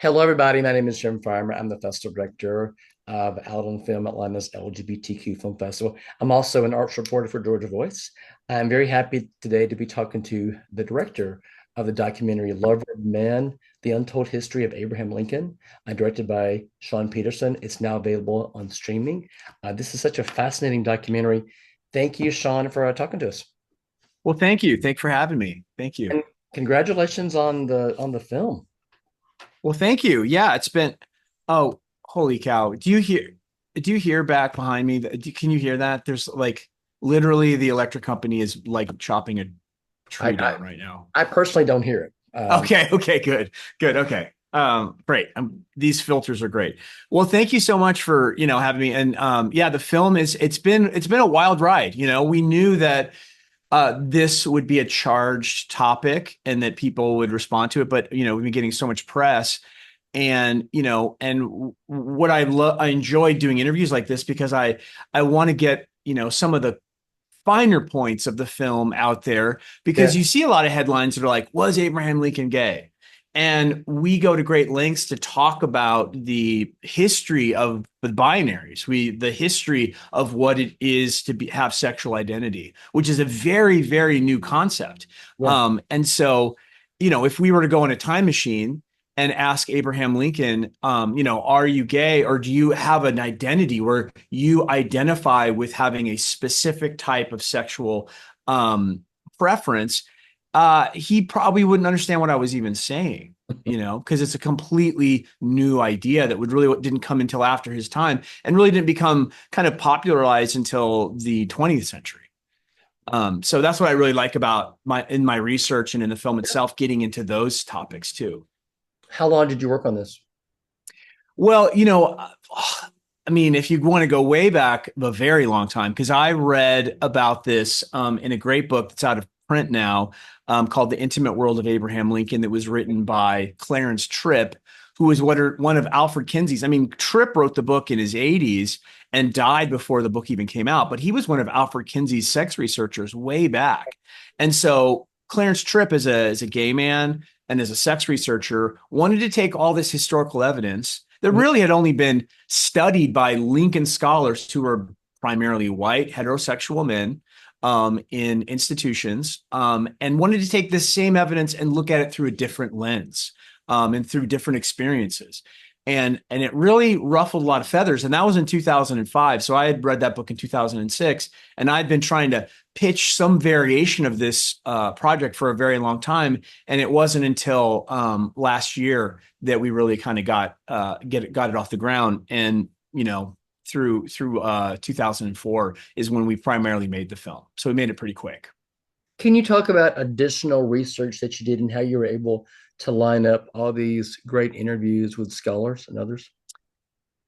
Hello, everybody. My name is Jim Farmer. I'm the festival director of Out on Film Atlanta's LGBTQ Film Festival. I'm also an arts reporter for Georgia Voice. I'm very happy today to be talking to the director of the documentary Lover of Men, The Untold History of Abraham Lincoln, directed by Shaun Peterson. It's now available on streaming. This is such a fascinating documentary. Thank you, Shaun, for talking to us. Well, thank you. Thanks for having me. Thank you. And congratulations on the film. Well, thank you. Yeah, it's been, oh, holy cow. Do you hear back behind me? Can you hear that? There's like literally the electric company is like chopping a I, tree I, down right now. I personally don't hear it. Okay. Okay. Good. Good. Okay. Great. These filters are great. Well, thank you so much for, having me. And, yeah, the film it's been a wild ride. We knew that this would be a charged topic and that people would respond to it. But, we've been getting so much press. And, what I enjoy doing interviews like this because I want to get, some of the finer points of the film out there because Yeah. you see a lot of headlines that are like, was Abraham Lincoln gay? And we go to great lengths to talk about the history of the binaries, the history of what it is to have sexual identity, which is a very, very new concept. Yeah. And so, if we were to go in a time machine and ask Abraham Lincoln, are you gay or do you have an identity where you identify with having a specific type of sexual preference? He probably wouldn't understand what I was even saying, because it's a completely new idea that didn't come until after his time and really didn't become kind of popularized until the 20th century. So that's what I really like about my research and in the film itself, getting into those topics too. How long did you work on this? Well, I mean, if you want to go way back a very long time, because I read about this in a great book that's out of print now called The Intimate World of Abraham Lincoln that was written by Clarence Tripp, who was one of Alfred Kinsey's. I mean, Tripp wrote the book in his 80s and died before the book even came out, but he was one of Alfred Kinsey's sex researchers way back. And so Clarence Tripp, as a gay man and as a sex researcher, wanted to take all this historical evidence that really had only been studied by Lincoln scholars who were primarily white heterosexual men in institutions, and wanted to take this same evidence and look at it through a different lens and through different experiences. And it really ruffled a lot of feathers. And that was in 2005. So I had read that book in 2006, and I'd been trying to pitch some variation of this project for a very long time. And it wasn't until last year that we really kind of got it off the ground. And, through 2004 is when we primarily made the film. So we made it pretty quick. Can you talk about additional research that you did and how you were able to line up all these great interviews with scholars and others?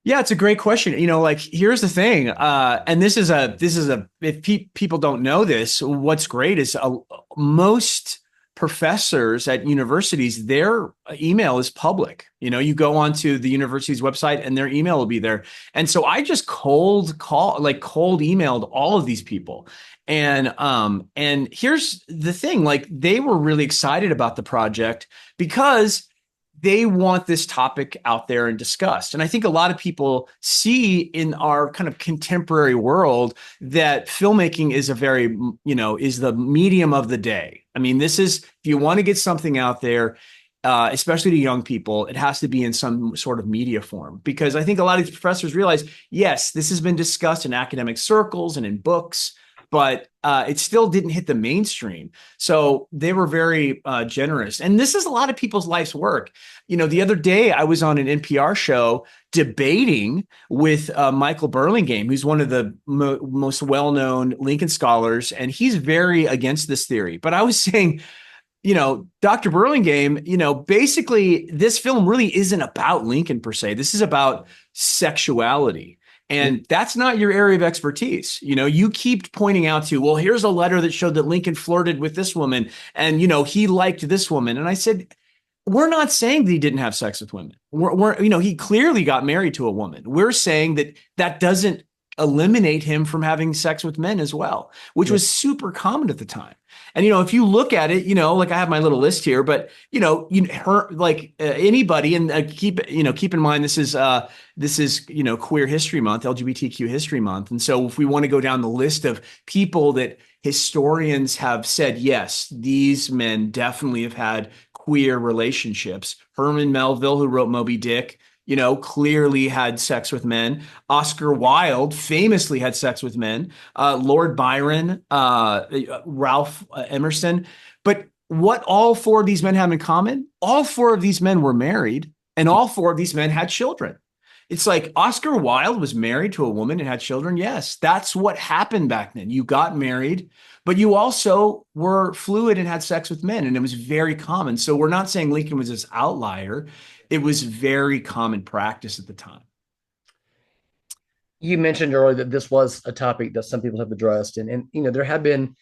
Yeah, it's a great question. Like here's the thing, and if people don't know this, what's great is most professors at universities, their email is public. You go onto the university's website and their email will be there. And so I just cold emailed all of these people. And here's the thing, like they were really excited about the project because they want this topic out there and discussed. And I think a lot of people see in our kind of contemporary world that filmmaking is is the medium of the day. I mean, if you want to get something out there, especially to young people, it has to be in some sort of media form, because I think a lot of these professors realize, yes, this has been discussed in academic circles and in books, but it still didn't hit the mainstream. So they were very generous. And this is a lot of people's life's work. The other day I was on an NPR show debating with Michael Burlingame, who's one of the most well-known Lincoln scholars, and he's very against this theory. But I was saying, Dr. Burlingame, basically this film really isn't about Lincoln per se. This is about sexuality. And that's not your area of expertise. You keep pointing out to, well, here's a letter that showed that Lincoln flirted with this woman and, he liked this woman. And I said, we're not saying that he didn't have sex with women. He clearly got married to a woman. We're saying that doesn't eliminate him from having sex with men as well, which Yeah. was super common at the time. And if you look at it, like I have my little list here, but her like anybody, and keep in mind this is Queer History Month, LGBTQ History Month, and so if we want to go down the list of people that historians have said, yes, these men definitely have had queer relationships. Herman Melville, who wrote Moby Dick, clearly had sex with men. Oscar Wilde famously had sex with men. Lord Byron, Ralph Emerson. But what all four of these men have in common? All four of these men were married, and all four of these men had children. It's like Oscar Wilde was married to a woman and had children. Yes, that's what happened back then. You got married, but you also were fluid and had sex with men, and it was very common. So we're not saying Lincoln was this outlier. It was very common practice at the time. You mentioned earlier that this was a topic that some people have addressed, and there have been,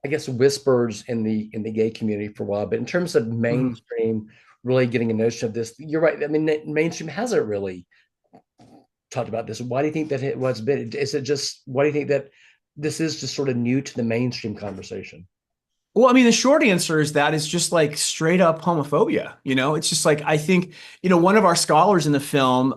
I guess, whispers in the gay community for a while. But in terms of Mhm. mainstream really getting a notion of this, you're right. I mean, mainstream hasn't really talked about this. Why do you think that it was been? Is it just why do you think that this is just sort of new to the mainstream conversation? Well, I mean, the short answer is that it's just like straight up homophobia. It's just like I think, one of our scholars in the film,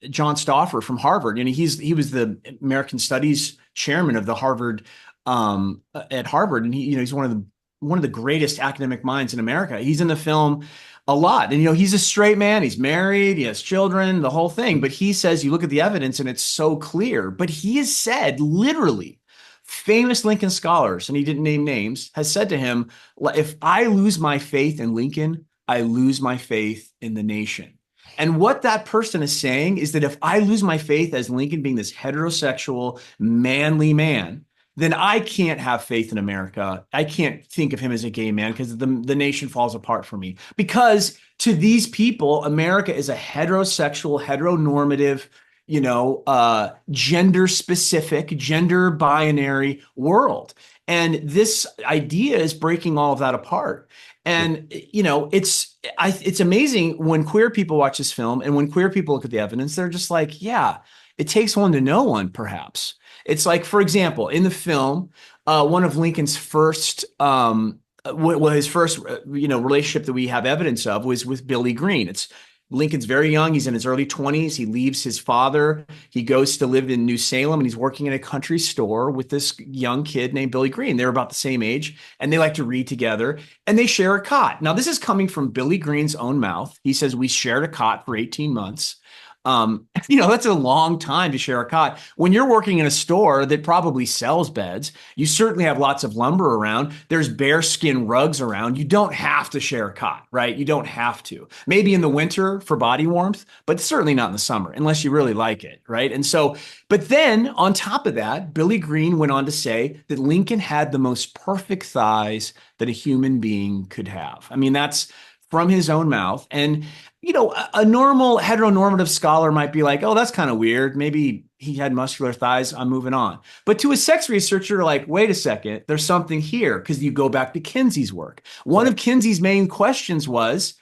John Stauffer from Harvard, he was the American Studies chairman of the Harvard at Harvard, and he's one of the greatest academic minds in America. He's in the film a lot, and he's a straight man. He's married, he has children, the whole thing. But he says you look at the evidence and it's so clear. But he has said literally famous Lincoln scholars, and he didn't name names, has said to him, if I lose my faith in Lincoln, I lose my faith in the nation. And what that person is saying is that if I lose my faith as Lincoln being this heterosexual, manly man, then I can't have faith in America. I can't think of him as a gay man because the nation falls apart for me. Because to these people, America is a heterosexual, heteronormative, gender specific, gender binary world. And this idea is breaking all of that apart. And it's amazing when queer people watch this film and when queer people look at the evidence, they're just like, yeah, it takes one to know one, perhaps. It's like, for example, in the film, one of Lincoln's first his first relationship that we have evidence of was with Billy Green. It's Lincoln's very young. He's in his early 20s. He leaves his father. He goes to live in New Salem, and he's working in a country store with this young kid named Billy Green. They're about the same age, and they like to read together, and they share a cot. Now, this is coming from Billy Green's own mouth. He says, we shared a cot for 18 months. That's a long time to share a cot. When you're working in a store that probably sells beds, you certainly have lots of lumber around. There's bearskin rugs around. You don't have to share a cot, right? You don't have to. Maybe in the winter for body warmth, but certainly not in the summer unless you really like it, right? And so, but then on top of that, Billy Green went on to say that Lincoln had the most perfect thighs that a human being could have. I mean, that's from his own mouth. And a normal heteronormative scholar might be like, oh, that's kind of weird. Maybe he had muscular thighs. I'm moving on. But to a sex researcher, like, wait a second, there's something here, because you go back to Kinsey's work. One Right. of Kinsey's main questions was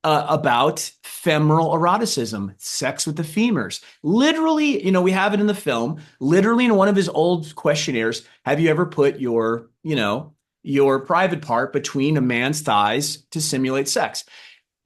about femoral eroticism, sex with the femurs. Literally, we have it in the film. Literally, in one of his old questionnaires, have you ever put your private part between a man's thighs to simulate sex?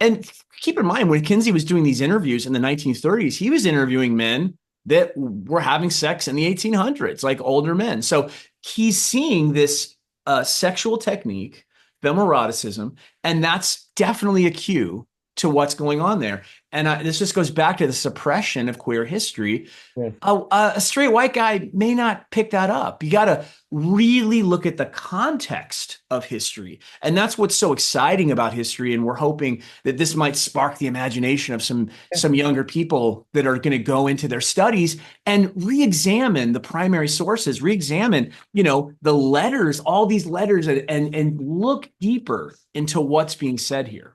And keep in mind, when Kinsey was doing these interviews in the 1930s, he was interviewing men that were having sex in the 1800s, like older men. So he's seeing this sexual technique, femoeroticism, and that's definitely a cue to what's going on there. And this just goes back to the suppression of queer history. Yeah. A straight white guy may not pick that up. You got to really look at the context of history. And that's what's so exciting about history. And we're hoping that this might spark the imagination of some younger people that are going to go into their studies and re-examine the primary sources, re-examine, the letters, all these letters, and look deeper into what's being said here.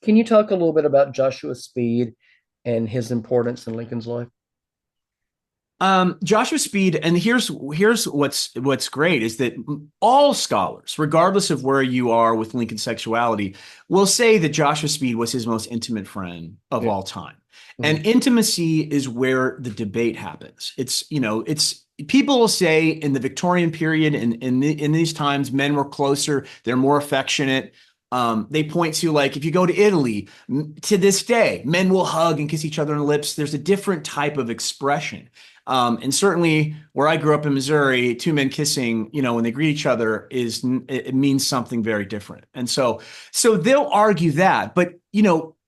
Can you talk a little bit about Joshua Speed and his importance in Lincoln's life? Joshua Speed, and here's what's great is that all scholars, regardless of where you are with Lincoln sexuality, will say that Joshua Speed was his most intimate friend of Yeah. all time. Mhm. And intimacy is where the debate happens. It's people will say in the Victorian period and in these times, men were closer, they're more affectionate. They point to, like, if you go to Italy to this day, men will hug and kiss each other on the lips. There's a different type of expression. And certainly where I grew up in Missouri, two men kissing, when they greet each other it means something very different. And so they'll argue that, but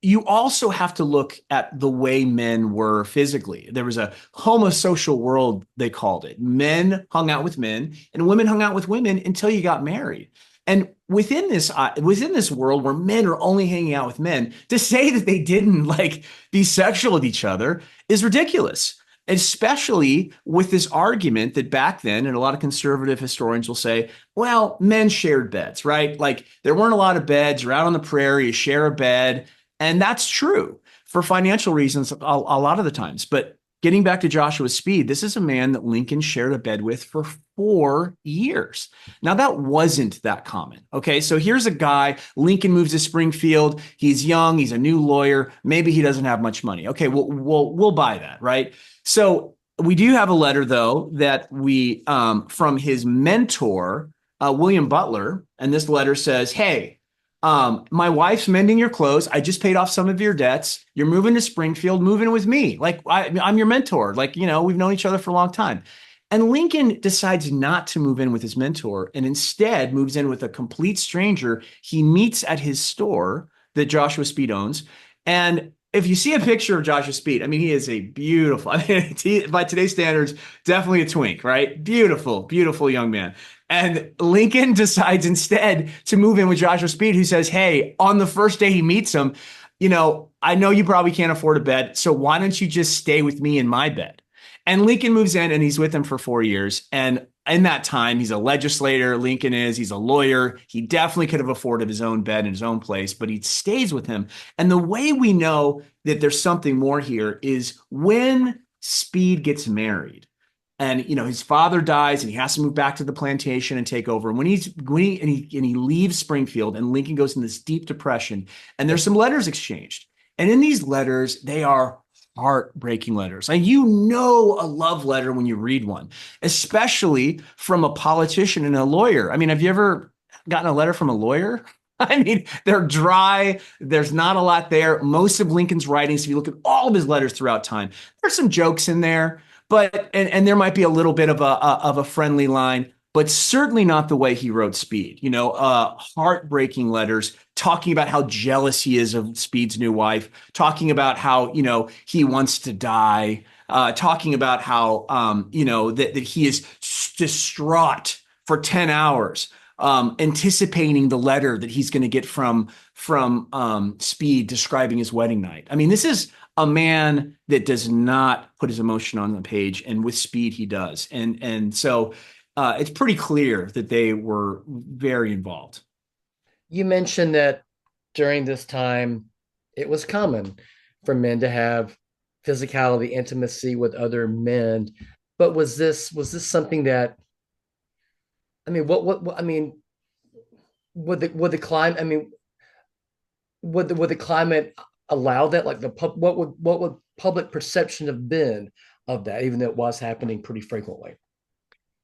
you also have to look at the way men were physically. There was a homosocial world, they called it. Men hung out with men and women hung out with women until you got married. And within this world where men are only hanging out with men, to say that they didn't like be sexual with each other is ridiculous. Especially with this argument that back then, and a lot of conservative historians will say, well, men shared beds, right? Like there weren't a lot of beds. You're out on the prairie, you share a bed. And that's true for financial reasons a lot of the times. But getting back to Joshua Speed, this is a man that Lincoln shared a bed with for 4 years. Now, that wasn't that common. Okay. So here's a guy, Lincoln moves to Springfield. He's young. He's a new lawyer. Maybe he doesn't have much money. Okay. We'll buy that. Right. So we do have a letter, though, that we from his mentor, William Butler. And this letter says, hey, my wife's mending your clothes. I just paid off some of your debts. You're moving to Springfield, moving with me. Like I'm your mentor. Like, we've known each other for a long time. And Lincoln decides not to move in with his mentor and instead moves in with a complete stranger he meets at his store that Joshua Speed owns. And if you see a picture of Joshua Speed, I mean, he is a beautiful, by today's standards, definitely a twink, right? Beautiful, beautiful young man. And Lincoln decides instead to move in with Joshua Speed, who says, hey, on the first day he meets him, I know you probably can't afford a bed, so why don't you just stay with me in my bed? And Lincoln moves in and he's with him for 4 years. And in that time, he's a legislator. He's a lawyer. He definitely could have afforded his own bed in his own place, but he stays with him. And the way we know that there's something more here is when Speed gets married. And his father dies, and he has to move back to the plantation and take over. And when he leaves Springfield, and Lincoln goes in this deep depression, and there's some letters exchanged. And in these letters, they are heartbreaking letters. And a love letter when you read one, especially from a politician and a lawyer. I mean, have you ever gotten a letter from a lawyer? I mean, they're dry. There's not a lot there. Most of Lincoln's writings, if you look at all of his letters throughout time, there's some jokes in there, but and there might be a little bit of a friendly line, but certainly not the way he wrote Speed. Heartbreaking letters talking about how jealous he is of Speed's new wife, talking about how he wants to die, talking about how that he is distraught for 10 hours. Anticipating the letter that he's going to get from Speed describing his wedding night. I mean, this is a man that does not put his emotion on the page, and with Speed he does, and so it's pretty clear that they were very involved. You mentioned that during this time, it was common for men to have physicality, intimacy with other men. But was this something that, I mean, what I mean, would the climate, I mean, would the climate allow that? Like what would public perception have been of that, even though it was happening pretty frequently?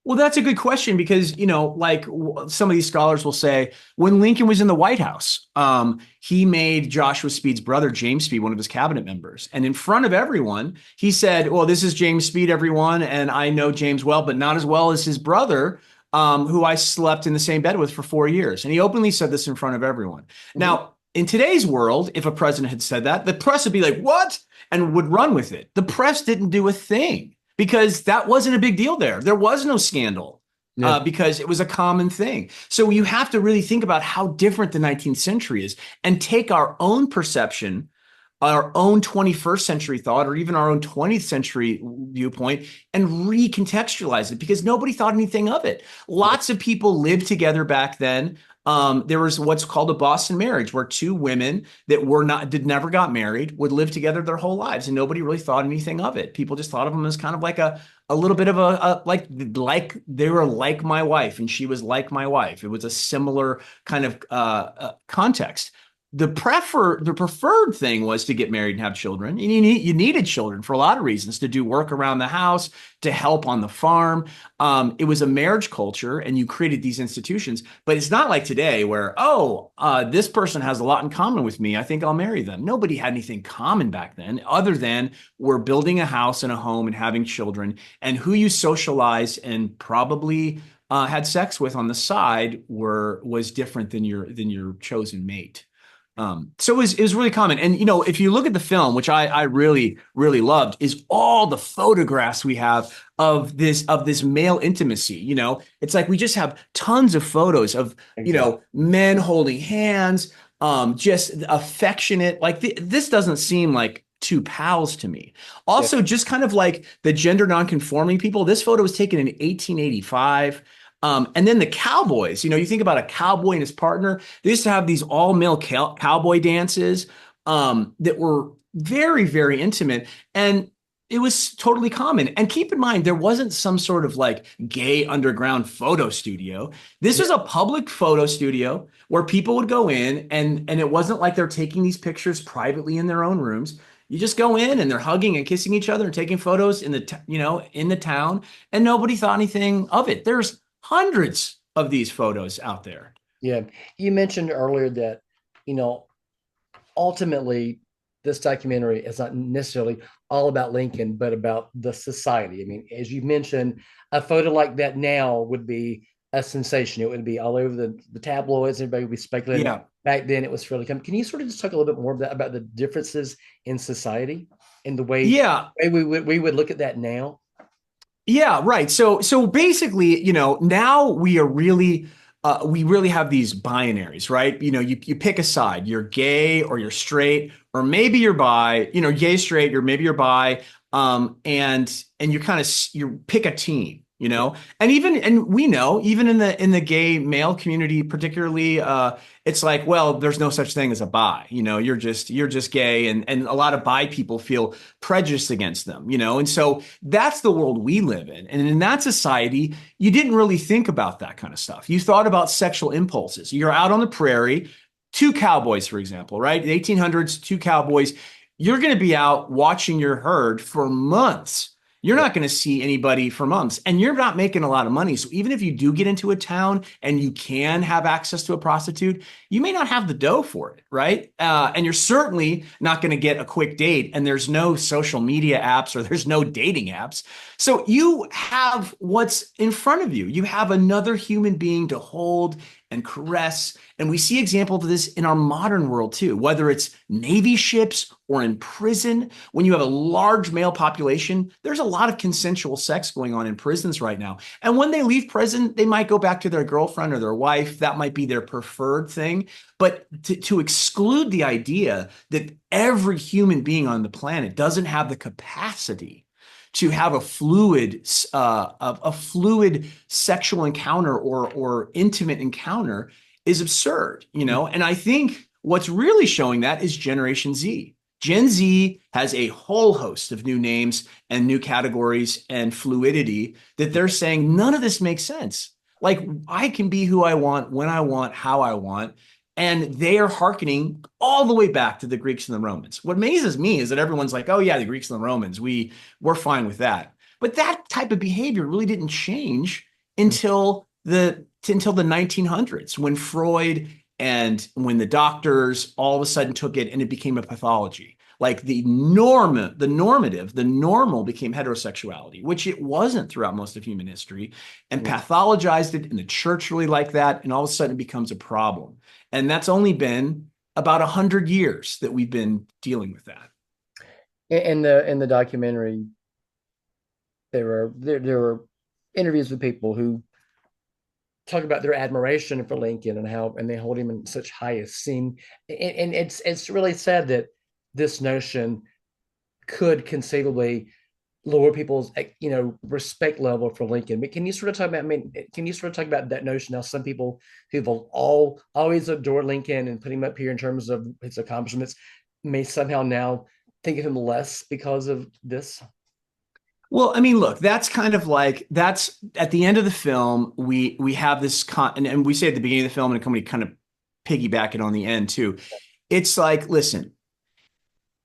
Well, that's a good question because, like some of these scholars will say, when Lincoln was in the White House, he made Joshua Speed's brother, James Speed, one of his cabinet members. And in front of everyone, he said, well, this is James Speed, everyone. And I know James well, but not as well as his brother, who I slept in the same bed with for 4 years. And he openly said this in front of everyone. Mhm. Now, in today's world, if a president had said that, the press would be like, what? And would run with it. The press didn't do a thing because that wasn't a big deal there. There was no scandal Yeah. because it was a common thing. So you have to really think about how different the 19th century is and take our own perception, our own 21st century thought, or even our own 20th century viewpoint and recontextualize it because nobody thought anything of it. Lots of people lived together back then. There was what's called a Boston marriage, where two women that never got married would live together their whole lives, and nobody really thought anything of it. People just thought of them as kind of like a little bit of like they were like my wife, and she was like my wife. It was a similar kind of context. the preferred thing was to get married and have children. And you needed children for a lot of reasons, to do work around the house, to help on the farm. It was a marriage culture, and you created these institutions. But it's not like today where, this person has a lot in common with me, I think I'll marry them. Nobody had anything common back then, other than we're building a house and a home and having children, and who you socialize and probably had sex with on the side was different than your chosen mate. So it was really common. And, if you look at the film, which I really, really loved, is all the photographs we have of this male intimacy. It's like we just have tons of photos of, Exactly. men holding hands, just affectionate. Like this doesn't seem like two pals to me. Yeah. Also, just kind of like the gender nonconforming people. This photo was taken in 1885. And then the cowboys, you think about a cowboy and his partner. They used to have these all male cowboy dances that were very, very intimate. And it was totally common. And keep in mind, there wasn't some sort of like gay underground photo studio. This Yeah. was a public photo studio where people would go in, and it wasn't like they're taking these pictures privately in their own rooms. You just go in and they're hugging and kissing each other and taking photos in the town, and nobody thought anything of it. There's hundreds of these photos out there. Yeah. You mentioned earlier that, you know, ultimately, this documentary is not necessarily all about Lincoln, but about the society. I mean, as you mentioned, a photo like that now would be a sensation. It would be all over the tabloids. Everybody would be speculating. Yeah. Back then, it was fairly common. Can you sort of just talk a little bit more about the differences in society and the Yeah. way we would look at that now? Yeah, right. So basically, now we really have these binaries, right? You pick a side. You're gay or you're straight, or maybe you're bi, gay, straight, or maybe you're bi. And you pick a team, and we know, even in the gay male community, particularly, it's like, well, there's no such thing as a bi. You're just gay, and a lot of bi people feel prejudiced against them, and so that's the world we live in. And in that society, you didn't really think about that kind of stuff. You thought about sexual impulses. You're out on the prairie, two cowboys, for example, right? In the 1800s, two cowboys. You're going to be out watching your herd for months. You're Yeah. not going to see anybody for months, and you're not making a lot of money. So even if you do get into a town and you can have access to a prostitute, you may not have the dough for it, right? And you're certainly not going to get a quick date, and there's no social media apps or there's no dating apps. So you have what's in front of you. You have another human being to hold and caress. And we see examples of this in our modern world too, whether it's Navy ships or in prison. When you have a large male population, there's a lot of consensual sex going on in prisons right now. And when they leave prison, they might go back to their girlfriend or their wife. That might be their preferred thing. But to exclude the idea that every human being on the planet doesn't have the capacity to have a fluid sexual encounter or intimate encounter is absurd, And I think what's really showing that is Generation Z. Gen Z has a whole host of new names and new categories and fluidity that they're saying none of this makes sense. Like, I can be who I want, when I want, how I want. And they are hearkening all the way back to the Greeks and the Romans. What amazes me is that everyone's like, oh yeah, the Greeks and the Romans, we're fine with that. But that type of behavior really didn't change until the 1900s, when Freud and when the doctors all of a sudden took it and it became a pathology. Like the normal became heterosexuality, which it wasn't throughout most of human history, and Yeah. pathologized it. And the church really liked that. And all of a sudden it becomes a problem. And that's only been about 100 years that we've been dealing with that. In the documentary, there were interviews with people who talk about their admiration for Lincoln and they hold him in such high esteem. And it's really sad that this notion could conceivably lower people's respect level for Lincoln. But can you sort of talk about? I mean, can you sort of talk about that notion? Now, some people who've always adored Lincoln and put him up here in terms of his accomplishments may somehow now think of him less because of this. Well, I mean, look, that's at the end of the film. We have this and we say at the beginning of the film, and we kind of piggyback it on the end too. It's like, listen,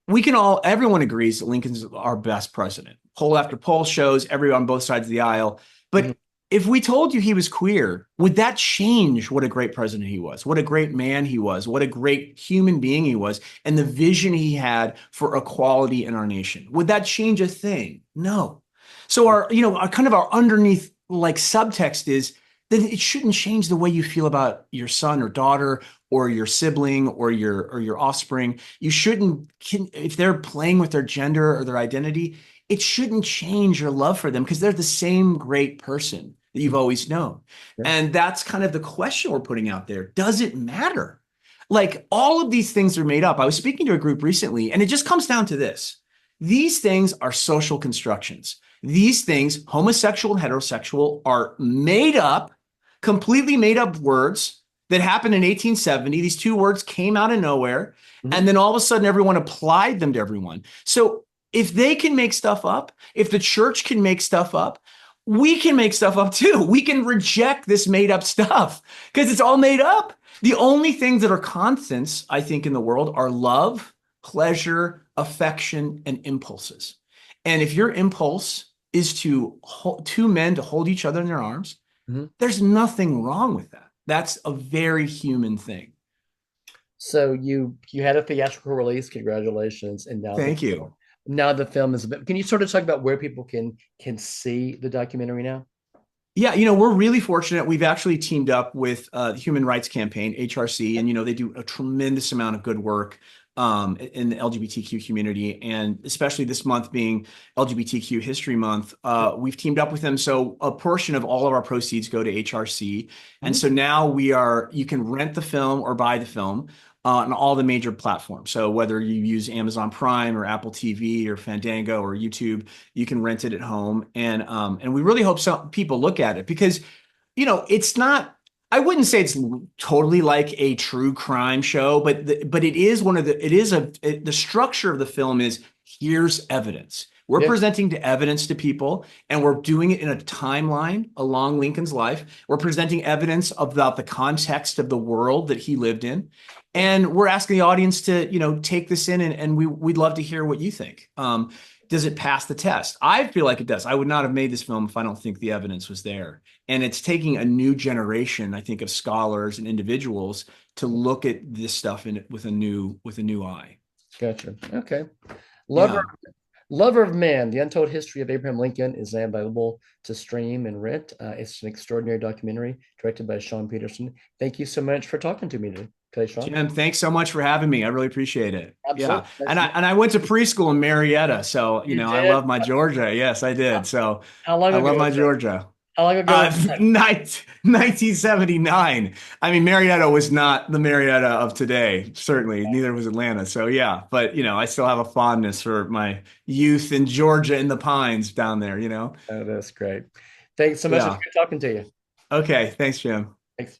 everyone agrees that Lincoln's our best president. Poll after poll shows everyone on both sides of the aisle. Mhm. But if we told you he was queer, would that change what a great president he was, what a great man he was, what a great human being he was, and the vision he had for equality in our nation? Would that change a thing? No. So our kind of our underneath like subtext is that it shouldn't change the way you feel about your son or daughter or your sibling or your offspring. You shouldn't, if they're playing with their gender or their identity, it shouldn't change your love for them because they're the same great person that you've Mhm. always known. Yeah. And that's kind of the question we're putting out there. Does it matter? Like all of these things are made up. I was speaking to a group recently, and it just comes down to this. These things are social constructions. These things, homosexual and heterosexual, are made up, completely made up words that happened in 1870. These two words came out of nowhere. Mhm. And then all of a sudden, everyone applied them to everyone. So if they can make stuff up, if the church can make stuff up, we can make stuff up too. We can reject this made up stuff because it's all made up. The only things that are constants, I think, in the world are love, pleasure, affection, and impulses. And if your impulse is to two men to hold each other in their arms, Mhm. there's nothing wrong with that. That's a very human thing. So you had a theatrical release. Congratulations! And Thank you. now the film is. Can you sort of talk about where people can see the documentary now? Yeah, we're really fortunate. We've actually teamed up with the Human Rights Campaign, HRC, and they do a tremendous amount of good work in the LGBTQ community, and especially this month being LGBTQ History Month, we've teamed up with them. So a portion of all of our proceeds go to HRC, and Mhm. so now you can rent the film or buy the film on all the major platforms. So whether you use Amazon Prime or Apple TV or Fandango or YouTube, you can rent it at home, and we really hope some people look at it because it's not. I wouldn't say it's totally like a true crime show, but it is one of the. It is the structure of the film is here's evidence. We're Yeah. presenting the evidence to people, and we're doing it in a timeline along Lincoln's life. We're presenting evidence about the context of the world that he lived in, Yeah. and we're asking the audience to take this in, and we'd love to hear what you think. Does it pass the test? I feel like it does. I would not have made this film if I don't think the evidence was there. And it's taking a new generation, I think, of scholars and individuals to look at this stuff with a new eye. Gotcha. Okay. Lover Yeah. Lover of Man: The Untold History of Abraham Lincoln is now available to stream and rent. It's an extraordinary documentary directed by Shaun Peterson. Thank you so much for talking to me today, Shaun. Jim, thanks so much for having me. I really appreciate it. Yeah. Absolutely. Nice And to I meet and I went to preschool in Marietta, so you. You I did? love my Georgia. Yes, I did. So How long I ago love was my that? Georgia. How long ago was that? 1979. I mean, Marietta was not the Marietta of today, certainly. Neither was Atlanta. So yeah, but I still have a fondness for my youth in Georgia in the pines down there. Oh, that's great. Thanks so much. It's Yeah. good talking to you. Okay. Thanks, Jim. Thanks.